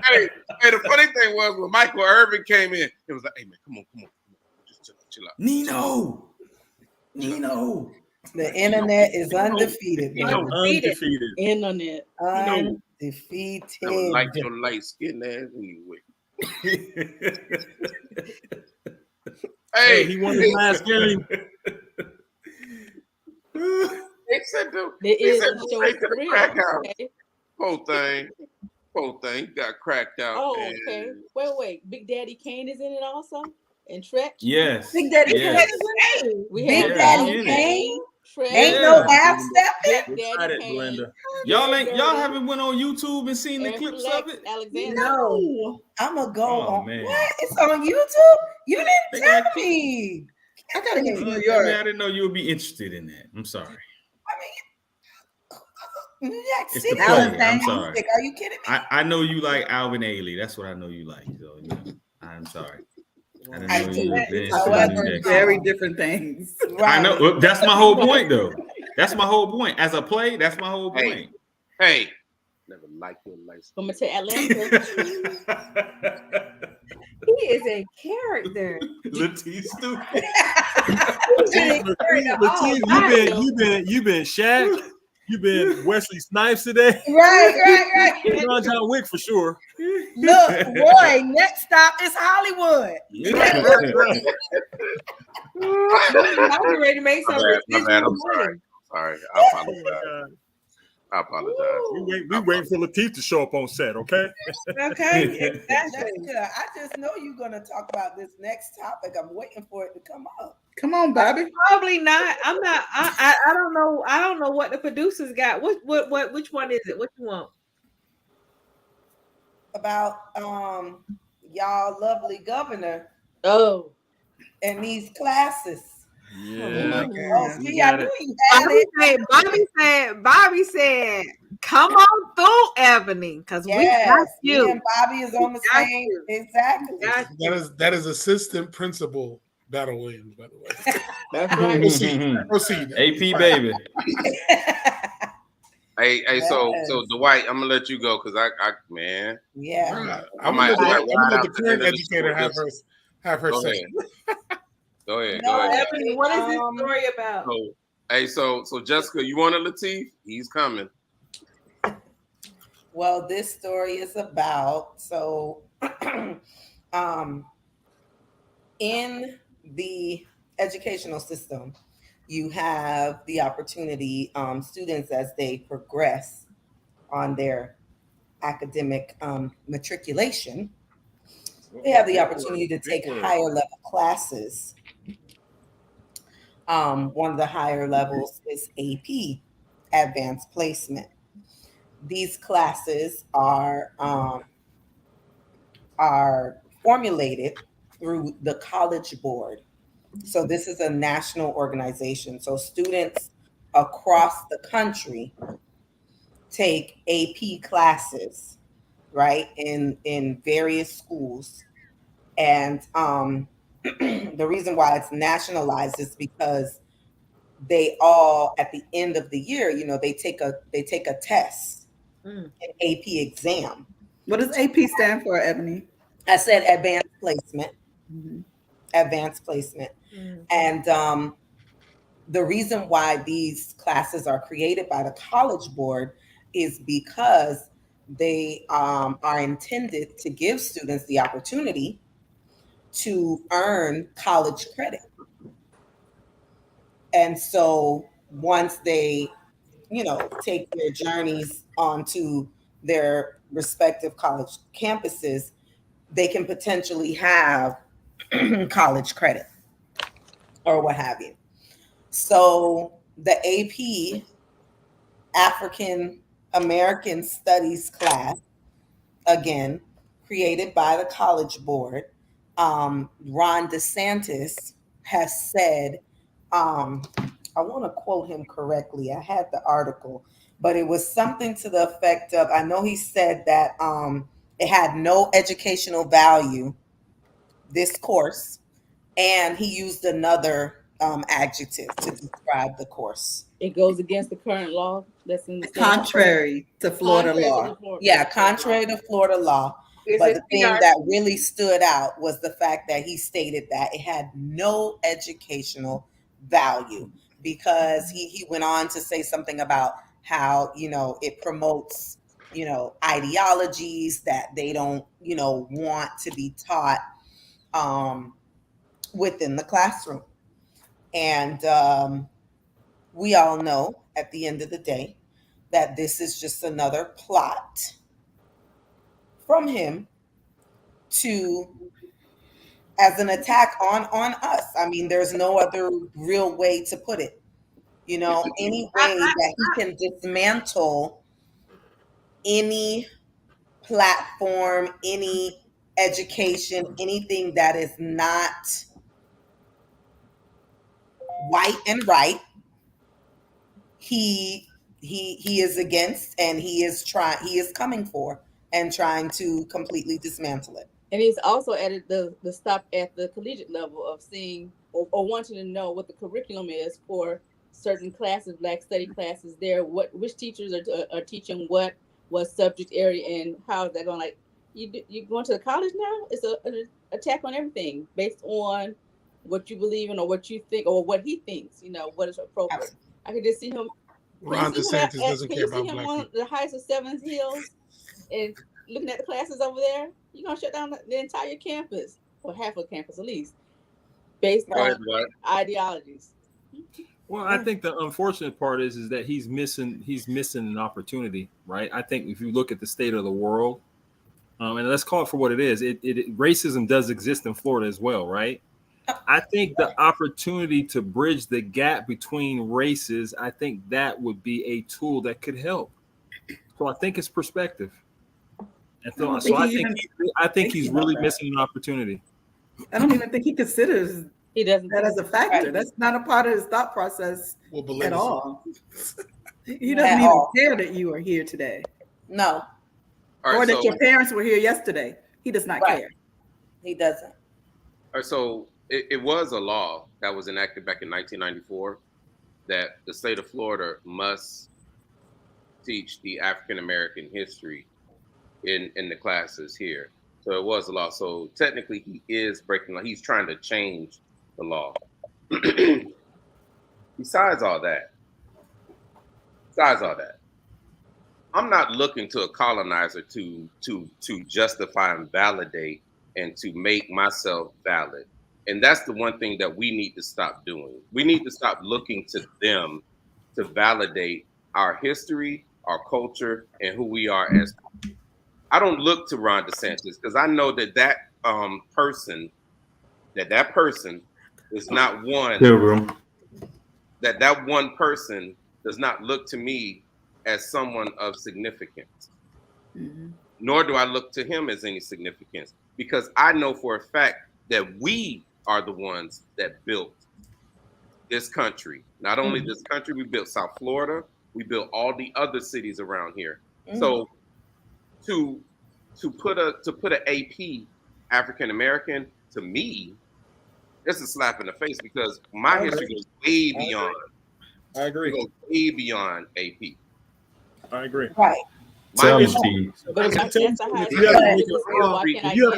Hey, the funny thing was when Michael Irvin came in, it was like, hey man, come on. Just chill out. Nino. The internet is undefeated. Undefeated. Internet. Undefeated. I would like your light skin ass anyway. Hey, he won the last game. They said There is a show straight to the real, crack house. okay? Poor thing got cracked out. Oh, okay. Wait. Big Daddy Kane is in it also? And Trek? Yes. Big Daddy Kane is in it. We Big have Daddy Kane. Trek. Ain't no half step. Big Daddy Kane. Y'all haven't went on YouTube and seen the clips of it? Alexander. No. I'm going to go on. Man. What? It's on YouTube? You didn't tell me. I gotta get to New I York. didn't know you would be interested in that. I'm sorry. New York It's City. the play. I'm sorry. Are you kidding me? I know you like Alvin Ailey. That's what I know you like. So I'm sorry. I didn't know you were interested in However, New Jack very City. different things. I know. Well, that's my whole point, though. That's my whole point. As a play, that's my whole point. Hey, never liked your life. I'm going to Atlanta. He is a character. Latif stupid. Latif, you've been Shaq. You've been Wesley Snipes today. Right. John Wick for sure. Look, Roy, next stop is Hollywood. I'm ready to make some decisions. I'm sorry. I apologize. We waiting for Latif to show up on set, okay? Okay, exactly. Jessica, I just know you're gonna talk about this next topic. I'm waiting for it to come up. Come on, Bobby. Probably not. I'm not. I don't know. I don't know what the producers got. Which one is it? What you want? About y'all lovely governor. Oh, and these classes. Yeah. Oh, see, I knew you had it. Bobby said, come on through, Ebony, because we got you. Me and Bobby is on the same. Exactly. That is assistant principal Battle Williams, by the way. That's right. Proceed. AP baby. Hey, so Dwight, I'm gonna let you go because I man. Yeah. I'm gonna let the current educator have her say. Go ahead. Ebony, what is this story about? So Jessica, you want a Latif? He's coming. Well, this story is about in the educational system, you have the opportunity, students as they progress on their academic matriculation, they have the opportunity to take higher level classes. One of the higher levels is AP, Advanced Placement. These classes are formulated through the College Board. So this is a national organization. So students across the country take AP classes, right, in various schools. And the reason why it's nationalized is because they all, at the end of the year, they take a test, an AP exam. What does AP stand for, Ebony? I said advanced placement. Mm-hmm. Advanced placement. Mm-hmm. And the reason why these classes are created by the College Board is because they are intended to give students the opportunity to earn college credit. And so once they, take their journeys onto their respective college campuses, they can potentially have college credit or what have you. So the AP African American Studies class, again, created by the College Board, Ron DeSantis has said, I want to quote him correctly. I had the article, but it was something to the effect of, I know he said that it had no educational value, this course, and he used another adjective to describe the course. It goes against the current law that's in the state. Contrary to Florida law. Yeah, contrary to Florida law. But the thing that really stood out was the fact that he stated that it had no educational value, because he went on to say something about how, it promotes, ideologies that they don't, want to be taught within the classroom. And we all know at the end of the day that this is just another plot from him as an attack on us. I mean, there's no other real way to put it. Any way that he can dismantle any platform, any education, anything that is not white and right, he is against, and he is coming for and trying to completely dismantle it. And he's also added the stop at the collegiate level of seeing or wanting to know what the curriculum is for certain classes, Black study classes there, which teachers are teaching what subject area, and how they're going, like, you going to the college now? It's an attack on everything based on what you believe in or what you think or what he thinks, what is appropriate. I could just see him. Ron DeSantis doesn't care about Black people. On the heights of Seven Hills and looking at the classes over there, you're gonna shut down the entire campus, or half of campus at least, based on ideologies. Well, I think the unfortunate part is that he's missing an opportunity, right? I think if you look at the state of the world, and let's call it for what it is, racism does exist in Florida as well, right? I think the opportunity to bridge the gap between races, I think that would be a tool that could help. So I think it's perspective. And so I think he's really missing an opportunity. I don't even think he considers that as a factor. That's not a part of his thought process at all. He doesn't even care that you are here today. No. Right, or that your parents were here yesterday. He does not care. He doesn't. All right, so it was a law that was enacted back in 1994 that the state of Florida must teach the African American history in the classes here. So it was a law. So technically he is breaking law. He's trying to change the law. Besides all that, I'm not looking to a colonizer to justify and validate and to make myself valid. And that's the one thing that we need to stop doing. We need to stop looking to them to validate our history, our culture, and who we are as people. I don't look to Ron DeSantis because I know that person is not one. That one person does not look to me as someone of significance. Mm-hmm. Nor do I look to him as any significance, because I know for a fact that we are the ones that built this country. Not only this country, we built South Florida, we built all the other cities around here. Mm-hmm. So to put an AP African American, to me, it's a slap in the face, because my history goes way beyond. I agree. Goes way beyond AP. I agree. Right. Tell me, Steve. If you have to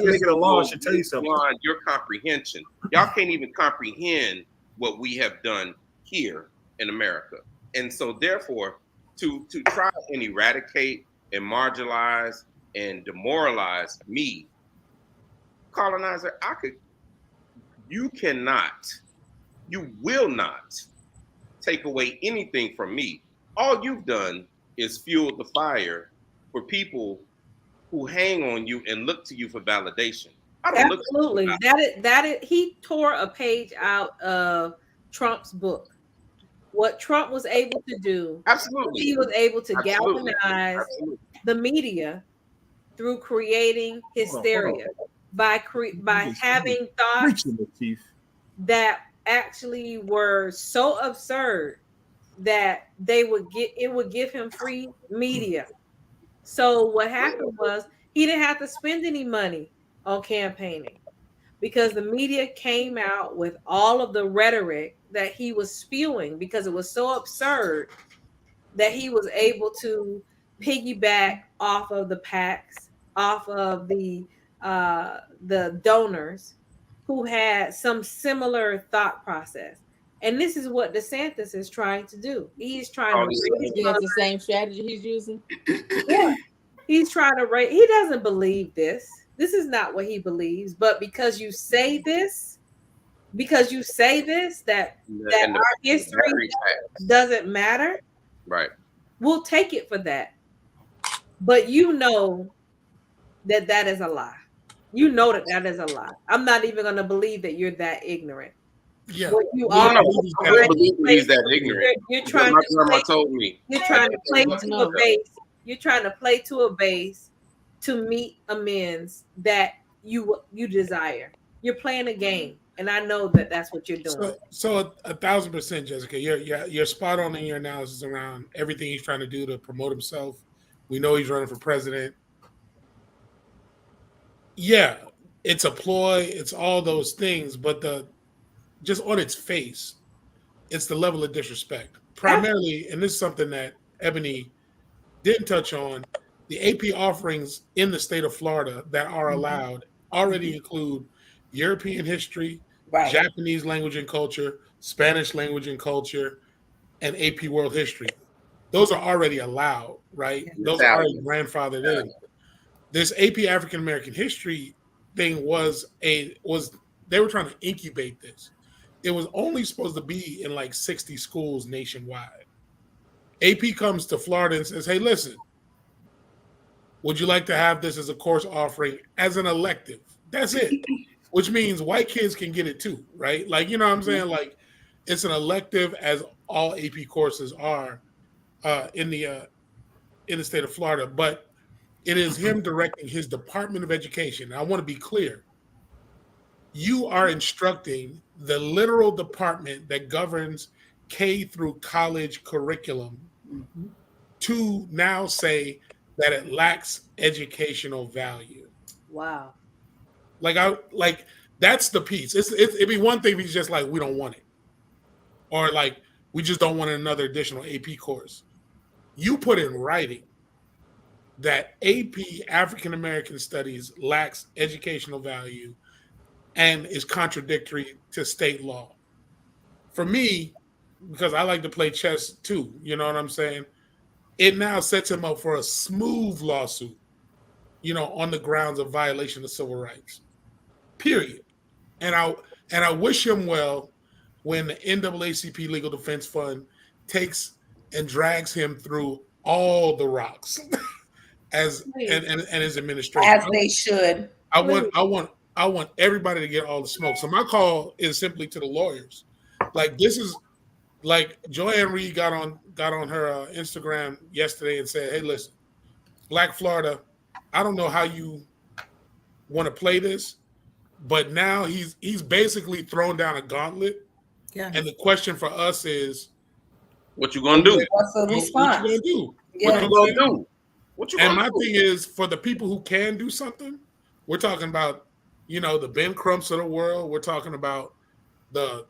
make it a law, I should tell you something. Beyond your comprehension. Y'all can't even comprehend what we have done here in America. And so therefore, to try and eradicate and marginalize and demoralize me, colonizer, you will not take away anything from me. All you've done is fueled the fire for people who hang on you and look to you for validation. Absolutely. He tore a page out of Trump's book. What Trump was able to do, absolutely, he was able to galvanize the media through creating hysteria by having thoughts that actually were so absurd that it would give him free media. So what happened was he didn't have to spend any money on campaigning, because the media came out with all of the rhetoric that he was spewing, because it was so absurd that he was able to piggyback off of the PACs, off of the donors who had some similar thought process. And this is what DeSantis is trying to do. He's trying to that's the same strategy he's using. Yeah. He's trying to raise. He doesn't believe this. This is not what he believes. But because you say this, that our history doesn't matter, right? We'll take it for that. But you know that is a lie. You know that is a lie. I'm not even going to believe that you're that ignorant. Yeah, you are. I don't believe he's that ignorant. You're trying my to grandma told me. You're trying to play to a base. You're trying to play to a base to meet amends that you desire. You're playing a game, and I know that that's what you're doing. So 1,000%, Jessica. You're spot on in your analysis around everything he's trying to do to promote himself. We know he's running for president. Yeah, it's a ploy. It's all those things, but just on its face, it's the level of disrespect. Primarily, and this is something that Ebony didn't touch on, the AP offerings in the state of Florida that are allowed already include European history, Japanese language and culture, Spanish language and culture, and AP world history. Those are already allowed, right? Those are already grandfathered in. this AP African American history thing was they were trying to incubate this. It was only supposed to be in like 60 schools nationwide. AP comes to Florida and says, "Hey, listen, would you like to have this as a course offering as an elective?" That's it. Which means white kids can get it too, right? Like, you know what I'm saying? Like, it's an elective, as all AP courses are in the state of Florida. But it is him directing his Department of Education. I want to be clear. You are instructing the literal department that governs K through college curriculum to now say that it lacks educational value. Wow. Like that's the piece. It'd be one thing if he's just like, we don't want it, or like we just don't want another additional AP course. You put in writing that AP African American Studies lacks educational value and is contradictory to state law. For me, because I like to play chess too, you know what I'm saying? It now sets him up for a smooth lawsuit, on the grounds of violation of civil rights. Period. And I wish him well when the NAACP Legal Defense Fund takes and drags him through all the rocks and his administration. As they should. I want everybody to get all the smoke. So my call is simply to the lawyers. Like, this is like Joanne Reed got on her Instagram yesterday and said, "Hey, listen, Black Florida, I don't know how you want to play this, but now he's basically thrown down a gauntlet." Yeah. And the question for us is, what you gonna do? What's the response? What you gonna do? Yeah. What you gonna do? What you gonna and my do? thing is, for the people who can do something, we're talking about, the Ben Crumps of the world. We're talking about the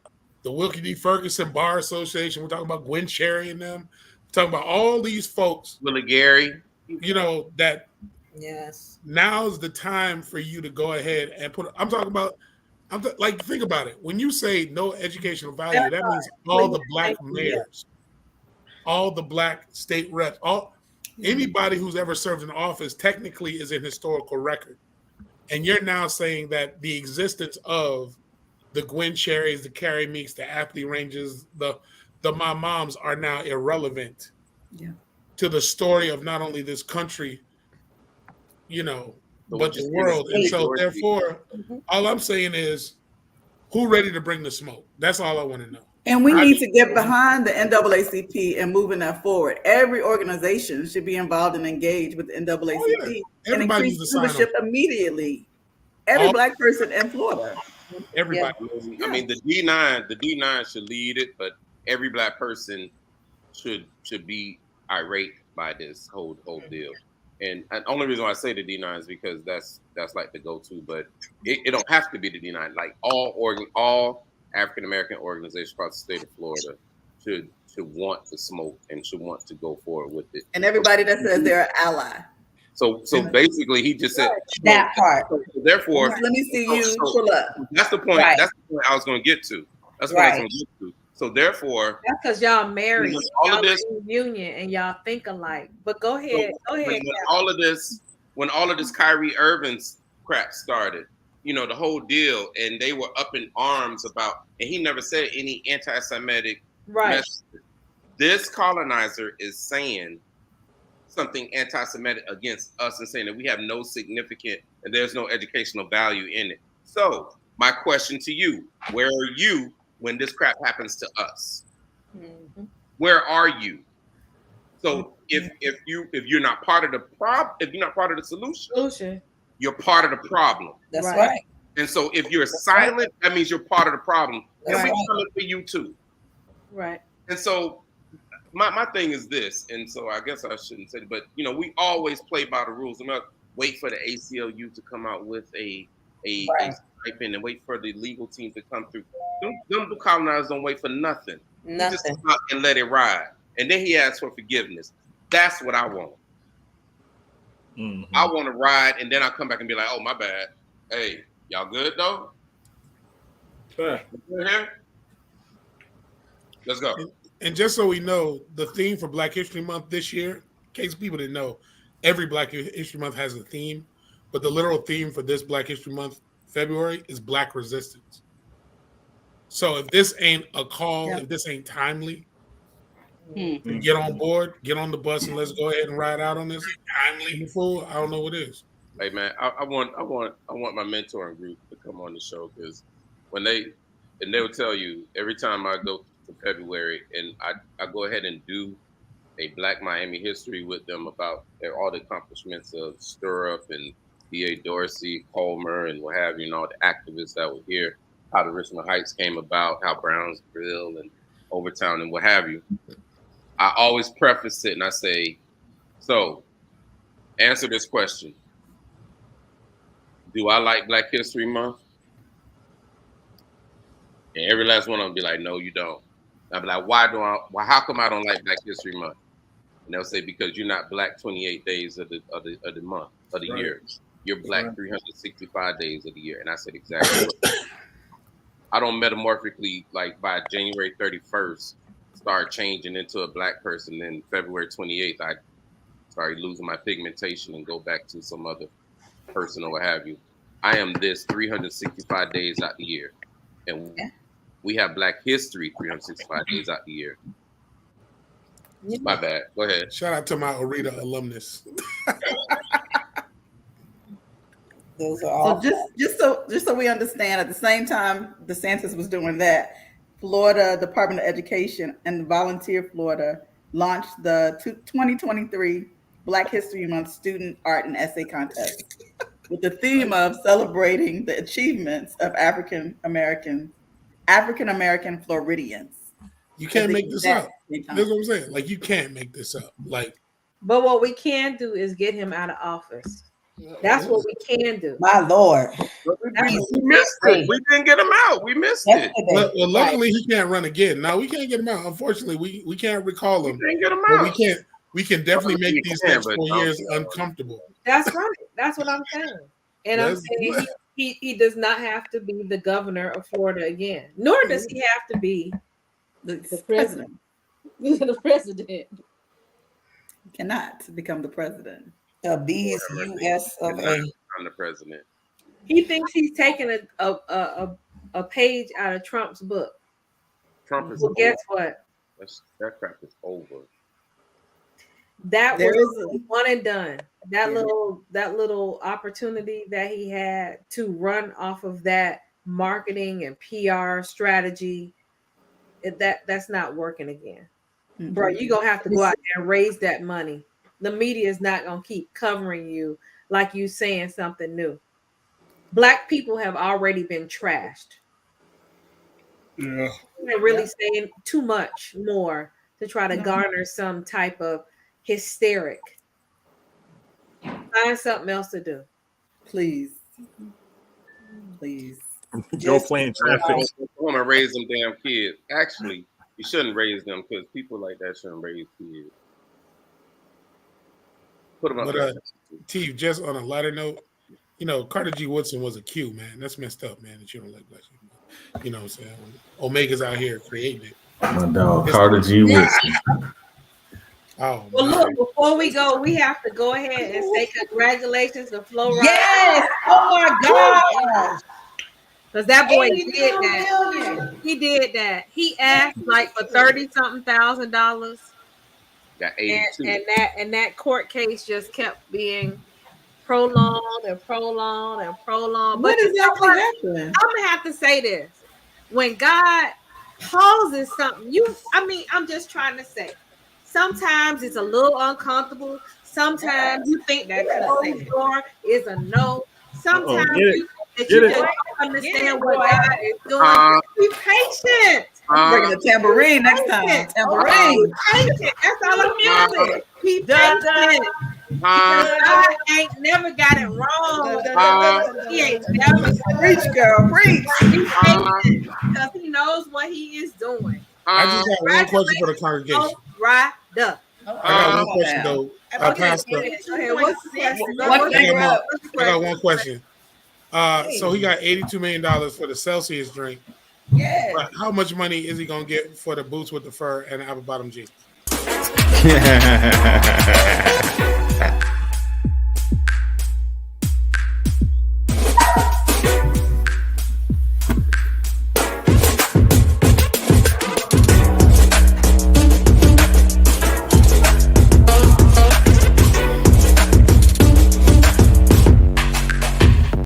Wilkie D. Ferguson Bar Association. We're talking about Gwen Cherry and them. We're talking about all these folks. Willie Gary. That yes. Now's the time for you to go ahead and think about it. When you say no educational value, that means all the Black mayors, all the Black state reps, anybody who's ever served in office technically is in historical record. And you're now saying that the existence of the Gwen Cherries, the Carrie Meeks, the Aptley Ranges, the My Moms are now irrelevant to the story of not only this country, but the world. And so therefore, all I'm saying is, who ready to bring the smoke? That's all I want to know. And we need to get behind the NAACP and moving that forward. Every organization should be involved and engaged with the NAACP and increase membership immediately. Every Black person in Florida. Everybody. Yeah. I mean, the D9 should lead it, but every Black person should be irate by this whole deal. And the only reason why I say the D9 is because that's like the go-to, but it don't have to be the D9. Like all African American organizations across the state of Florida should want to smoke and should want to go forward with it. And everybody that says they're an ally. So basically, he just said that part. So therefore, let me see you pull up. That's the point. Right. That's the point I was going to get to. That's what I was going to get to. So therefore, that's because y'all married, all y'all of this in union, and y'all think alike. But go ahead, When all of this Kyrie Irving's crap started, the whole deal, and they were up in arms about, and he never said any anti-Semitic message. This colonizer is saying something anti-Semitic against us and saying that we have no significant and there's no educational value in it. So my question to you, where are you when this crap happens to us? Mm-hmm. Where are you? So if you're not part of the problem, if you're not part of the solution, you're part of the problem. That's right. And so if you're silent, that means you're part of the problem. And we coming for you too. Right. And so my thing is this, and so I guess I shouldn't say it, but we always play by the rules. I'm not wait for the ACLU to come out with a stipend and wait for the legal team to come through. Them colonizers don't wait for nothing. Just come out and let it ride. And then he asks for forgiveness. That's what I want. Mm-hmm. I want to ride, and then I come back and be like, "Oh, my bad. Hey, y'all good though? Sure. Let's go." And just so we know, the theme for Black History Month this year, in case people didn't know, every Black History Month has a theme, but the literal theme for this Black History Month, February, is Black resistance. So if this ain't a call, if this ain't timely, get on board, get on the bus, and let's go ahead and ride out on this. Timely, fool. I don't know what it is. Hey man, I want my mentoring group to come on the show, because when they'll tell you every time I go to February and I go ahead and do a Black Miami history with them about all the accomplishments of Stirrup and D.A. Dorsey, Colmer, and what have you, and all the activists that were here, how the Richmond Heights came about, how Brown's Grill and Overtown and what have you. I always preface it and I say, so answer this question. Do I like Black History Month? And every last one of them be like, no, you don't. I'll be like, how come I don't like Black History Month? And they'll say, because you're not Black 28 days of the month, of the year. You're Black 365 days of the year. And I said, exactly. I don't metamorphically, like by January 31st, start changing into a Black person. Then February 28th, I started losing my pigmentation and go back to some other person or what have you. I am this 365 days out the year. And we have Black history 365 days out the year. My bad. Go ahead. Shout out to my Orita alumnus. Those are all. So just so we understand, at the same time DeSantis was doing that, Florida Department of Education and Volunteer Florida launched the 2023 Black History Month Student Art and Essay Contest with the theme of celebrating the achievements of African American Floridians. You can't make this up. That's what I'm saying. Like, you can't make this up. Like, but what we can do is get him out of office. That's what we can do. My Lord. We missed it. We didn't get him out. We missed it. Well, luckily he can't run again. No, we can't get him out. Unfortunately, we can't recall him. We didn't get him out. We can definitely make these next 4 years uncomfortable. That's right. That's what I'm saying. And I'm saying he does not have to be the governor of Florida again, nor does he have to be the president. The president cannot become the president. U.S. of A. I'm the president. He thinks he's taking a page out of Trump's book. Trump is. Well, guess what? That crap is over. That was one and done. That little opportunity that he had to run off of that marketing and PR strategy, that's not working again. Mm-hmm. Bro, you're gonna have to go out there and raise that money. The media is not gonna keep covering you like you saying something new. Black people have already been trashed. Yeah. They're really saying too much more to try to garner some type of hysteric. Find something else to do. Please. Go playing traffic. I want to raise them damn kids. Actually, you shouldn't raise them, because people like that shouldn't raise kids. Put them up. But T, just on a lighter note, Carter G. Woodson was a Q, man. That's messed up, man, that you don't like Black people. You know what I'm saying? Omega's out here creating it. My dog, Carter G. Woodson. Oh, well, look, before we go, we have to go ahead and say congratulations to Flo Rida. Yes! Oh my God! Because that boy did that. He did that. He asked like for $30,000-something. Got 82. And that court case just kept being prolonged and prolonged and prolonged. What exactly happened? I'm gonna have to say this: when God pauses something, I'm just trying to say. Sometimes it's a little uncomfortable. Sometimes you think that closed door is a no. Sometimes you don't understand what God is doing. Be patient. I'm bringing the tambourine next time. Tambourine. Patient. That's all I'm doing. Be patient. God ain't never got it wrong. He ain't never preach, girl, preach. Be patient because he knows what he is doing. I just got one question for the congregation. Right up. I got one question though. Pastor. I got one question. So he got $82 million for the Celsius drink. Yeah. But how much money is he gonna get for the boots with the fur and the apple bottom jeans?